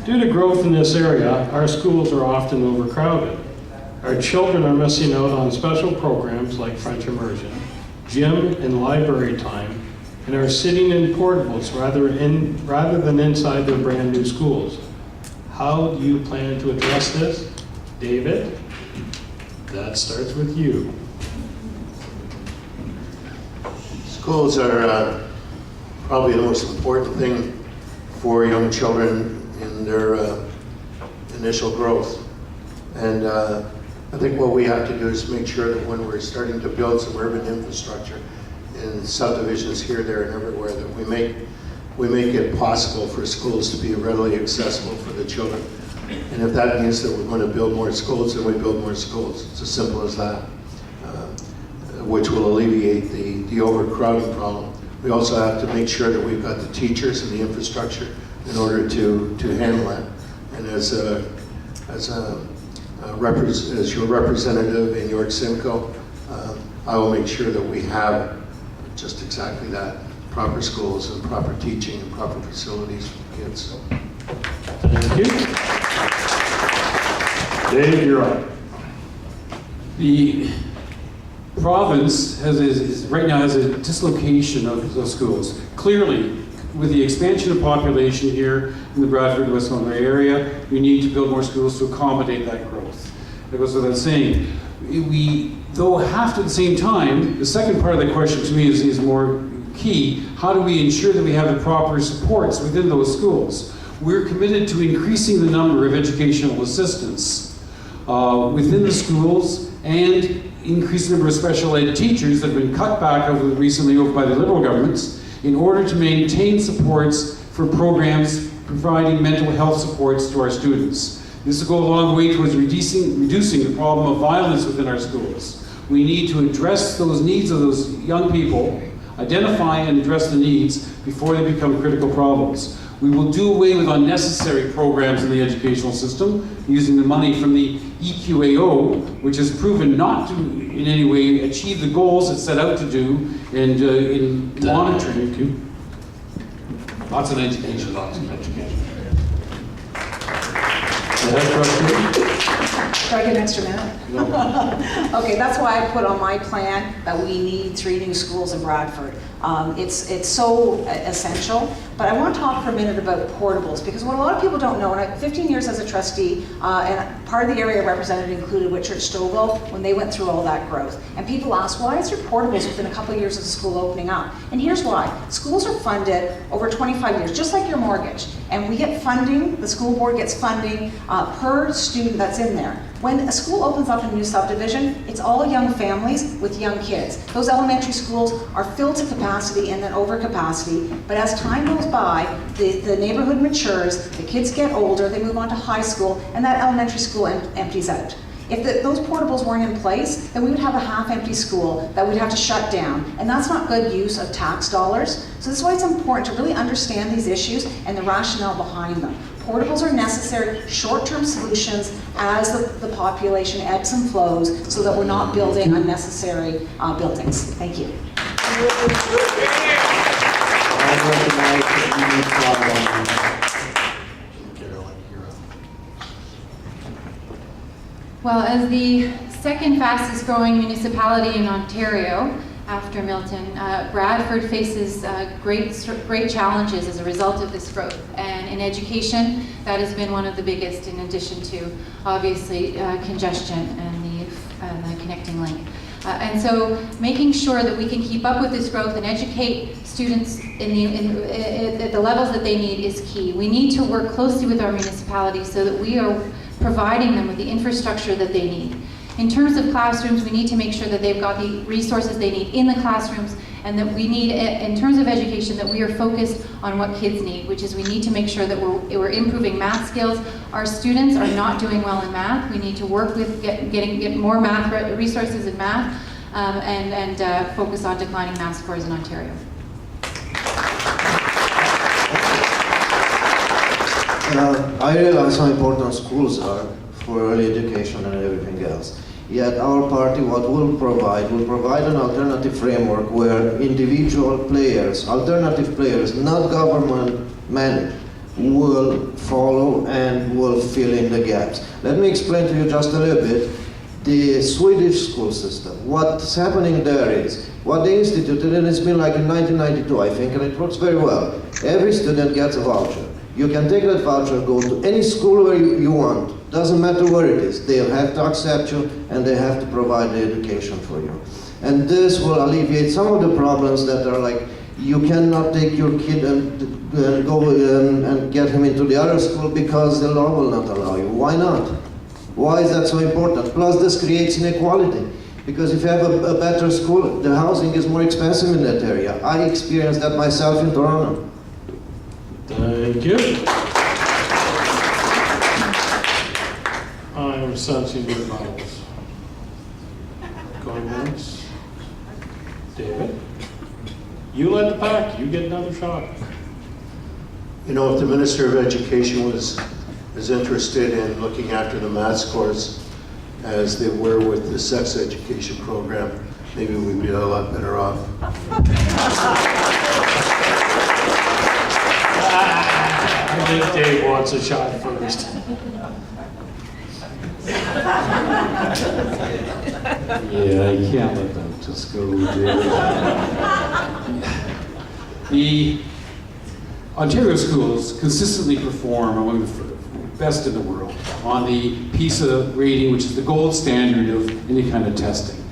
Due to growth in this area, our schools are often overcrowded. Our children are missing out on special programs like French Immersion, gym and library time, and are sitting in portables rather than inside their brand new schools. How do you plan to address this? David, that starts with you. Schools are probably the most important thing for young children in their initial growth. And I think what we have to do is make sure that when we're starting to build some urban infrastructure in subdivisions here, there, and everywhere, that we make it possible for schools to be readily accessible for the children. And if that means that we're going to build more schools, then we build more schools. It's as simple as that, which will alleviate the overcrowding problem. We also have to make sure that we've got the teachers and the infrastructure in order to handle that. And as your representative in York Simcoe, I will make sure that we have just exactly that, proper schools and proper teaching and proper facilities for the kids. Thank you. Dave, you're up. The province right now has a dislocation of those schools. Clearly, with the expansion of population here in the Bradford, West Montreal area, we need to build more schools to accommodate that growth. That goes without saying. We, though, have to at the same time, the second part of the question to me is more key. How do we ensure that we have the proper supports within those schools? We're committed to increasing the number of educational assistants within the schools and increase the number of special ed teachers that have been cut back recently over by the Liberal governments in order to maintain supports for programs providing mental health supports to our students. This will go a long way towards reducing the problem of violence within our schools. We need to address those needs of those young people, identify and address the needs before they become critical problems. We will do away with unnecessary programs in the educational system using the money from the EQAO, which has proven not to in any way achieve the goals it set out to do and in monitoring. Lots of education, lots of education. Do I get an extra minute? No. Okay, that's why I put on my plan that we need 3 new schools in Bradford. It's so essential, but I want to talk for a minute about portables, because what a lot of people don't know, and I 15 years as a trustee, and part of the area represented included Whitchurch Stouffville when they went through all that growth. And people ask, why is there portables within a couple of years of the school opening up? And here's why. Schools are funded over 25 years, just like your mortgage. And we get funding, the school board gets funding per student that's in there. When a school opens up in a new subdivision, it's all young families with young kids. Those elementary schools are filled to capacity and then over capacity, but as time goes by, the neighborhood matures, the kids get older, they move on to high school, and that elementary school empties out. If those portables weren't in place, then we would have a half-empty school that we'd have to shut down, and that's not good use of tax dollars. So this is why it's important to really understand these issues and the rationale behind them. Portables are necessary short-term solutions as the population ebbs and flows, so that we're not building unnecessary buildings. Thank you. Well, as the second fastest growing municipality in Ontario, after Milton, Bradford faces great challenges as a result of this growth. And in education, that has been one of the biggest, in addition to, obviously, congestion and the connecting link. And so making sure that we can keep up with this growth and educate students at the levels that they need is key. We need to work closely with our municipalities so that we are providing them with the infrastructure that they need. In terms of classrooms, we need to make sure that they've got the resources they need in the classrooms, and that we need, in terms of education, that we are focused on what kids need, which is we need to make sure that we're improving math skills. Our students are not doing well in math. We need to work with get more math resources in math, and focus on declining math scores in Ontario. I realize how important schools are for early education and everything else. Yet our party, what will provide an alternative framework where individual players, alternative players, not government managed, will follow and will fill in the gaps. Let me explain to you just a little bit the Swedish school system. What's happening there is, what they instituted, and it's been like in 1992, I think, and it works very well. Every student gets a voucher. You can take that voucher, go to any school where you want. Doesn't matter where it is. They'll have to accept you, and they have to provide the education for you. And this will alleviate some of the problems that are like, you cannot take your kid and go and get him into the other school because the law will not allow you. Why not? Why is that so important? Plus, this creates inequality. Because if you have a better school, the housing is more expensive in that area. I experienced that myself in Toronto. Thank you. I'm sensing your rebuttals. Going once. David? You led the pack. You get another shot. You know, if the Minister of Education was as interested in looking after the math scores as they were with the sex education program, maybe we'd be a lot better off. I think Dave wants a shot first. Yeah, you can't let them just go there. The Ontario schools consistently perform among the best in the world on the PISA rating, which is the gold standard of any kind of testing.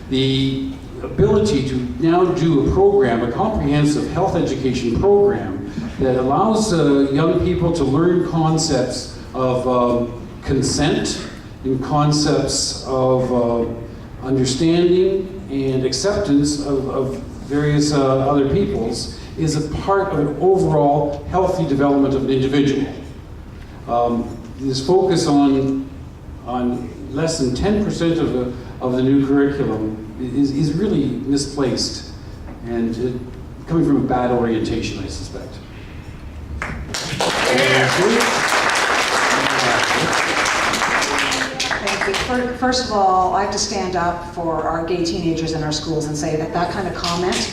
The ability to now do a program, a comprehensive health education program that allows young people to learn concepts of consent and concepts of understanding and acceptance of various other peoples is a part of an overall healthy development of an individual. This focus on less than 10% of the new curriculum is really misplaced and coming from a bad orientation, I suspect. Thank you. First of all, I have to stand up for our gay teenagers in our schools and say that that kind of comment is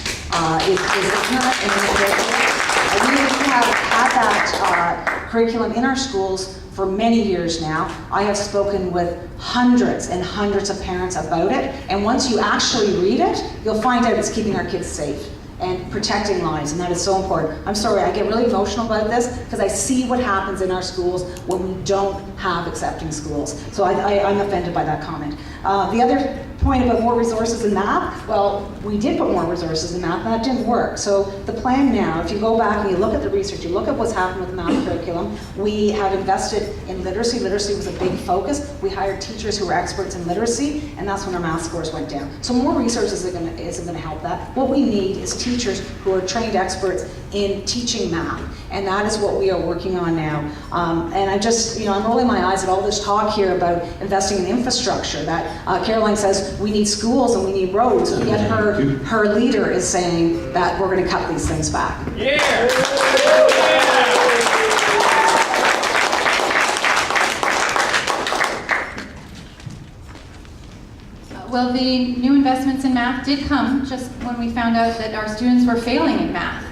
ignorant and inappropriate. We have had that curriculum in our schools for many years now. I have spoken with hundreds and hundreds of parents about it, and once you actually read it, you'll find out it's keeping our kids safe and protecting lives, and that is so important. I'm sorry, I get really emotional about this because I see what happens in our schools when we don't have accepting schools. So I'm offended by that comment. The other point about more resources in math, well, we did put more resources in math, and that didn't work. So the plan now, if you go back and you look at the research, you look at what's happened with the math curriculum, we have invested in literacy. Literacy was a big focus. We hired teachers who were experts in literacy, and that's when our math scores went down. So more resources isn't going to help that. What we need is teachers who are trained experts in teaching math, and that is what we are working on now. And I just, I'm rolling my eyes at all this talk here about investing in infrastructure. That Caroline says we need schools and we need roads, and yet her leader is saying that we're going to cut these things back. Yeah. Well, the new investments in math did come just when we found out that our students were failing in math.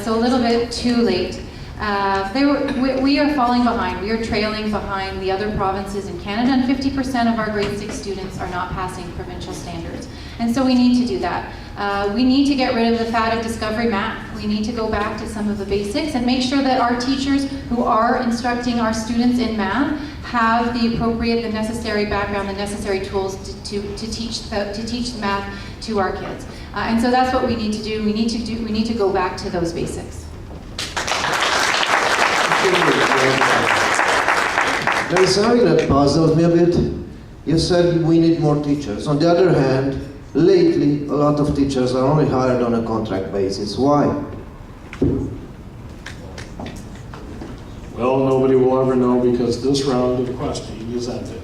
So a little bit too late. We are falling behind. We are trailing behind the other provinces in Canada, and 50% of our grade 6 students are not passing provincial standards. And so we need to do that. We need to get rid of the fad of discovery math. We need to go back to some of the basics and make sure that our teachers who are instructing our students in math have the appropriate, the necessary background, the necessary tools to teach math to our kids. And so that's what we need to do. We need to go back to those basics. There is something that puzzles me a bit. You said we need more teachers. On the other hand, lately a lot of teachers are only hired on a contract basis. Why? Well, nobody will ever know because this round of questioning is ended.